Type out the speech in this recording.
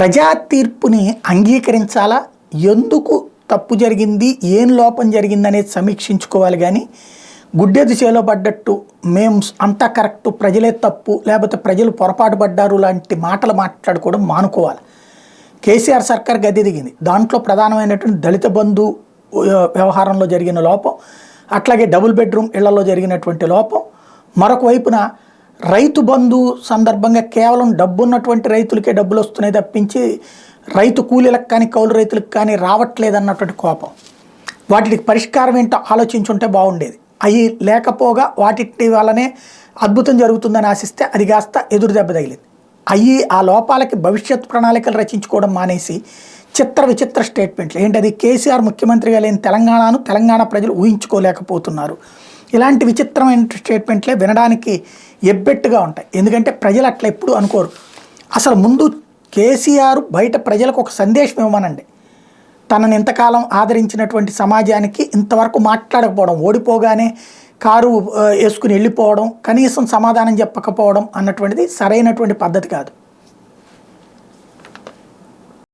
ప్రజా తీర్పుని అంగీకరించాలా, ఎందుకు తప్పు జరిగింది, ఏం లోపం జరిగింది అనేది సమీక్షించుకోవాలి. కానీ గుడ్డెది చేలో పడ్డట్టు మేము అంతా కరెక్టు, ప్రజలే తప్పు, లేకపోతే ప్రజలు పొరపాటు పడ్డారు లాంటి మాటలు మాట్లాడుకోవడం మానుకోవాలి. కేసీఆర్ సర్కార్ గద్దె దిగింది. దాంట్లో ప్రధానమైనటువంటి దళిత బంధు వ్యవహారంలో జరిగిన లోపం, అట్లాగే డబుల్ బెడ్రూమ్ ఇళ్లలో జరిగినటువంటి లోపం, మరొక వైపున రైతు బంధు సందర్భంగా కేవలం డబ్బున్నటువంటి రైతులకే డబ్బులు వస్తున్నాయి తప్పించి రైతు కూలీలకు కానీ కౌలు రైతులకు కానీ రావట్లేదన్నటువంటి కోపం. వాటికి పరిష్కారం ఏంటో ఆలోచించుంటే బాగుండేది. అవి లేకపోగా వాటి వల్లనే అద్భుతం జరుగుతుందని ఆశిస్తే అది కాస్త ఎదురు దెబ్బ తగిలింది. ఆ లోపాలకి భవిష్యత్ ప్రణాళికలు రచించుకోవడం మానేసి చిత్ర విచిత్ర స్టేట్మెంట్లు ఏంటది, కేసీఆర్ ముఖ్యమంత్రిగా లేని తెలంగాణ ప్రజలు ఊహించుకోలేకపోతున్నారు. ఇలాంటి విచిత్రమైన స్టేట్మెంట్లే వినడానికి ఎబ్బెట్టుగా ఉంటాయి. ఎందుకంటే ప్రజలు అట్లా ఎప్పుడు అనుకోరు. అసలు ముందు కేసీఆర్ బయట ప్రజలకు ఒక సందేశం ఇవ్వమనండి. తనని ఇంతకాలం ఆదరించినటువంటి సమాజానికి ఇంతవరకు మాట్లాడకపోవడం, ఓడిపోగానే కారు వేసుకుని వెళ్ళిపోవడం, కనీసం సమాధానం చెప్పకపోవడం అన్నటువంటిది సరైనటువంటి పద్ధతి కాదు.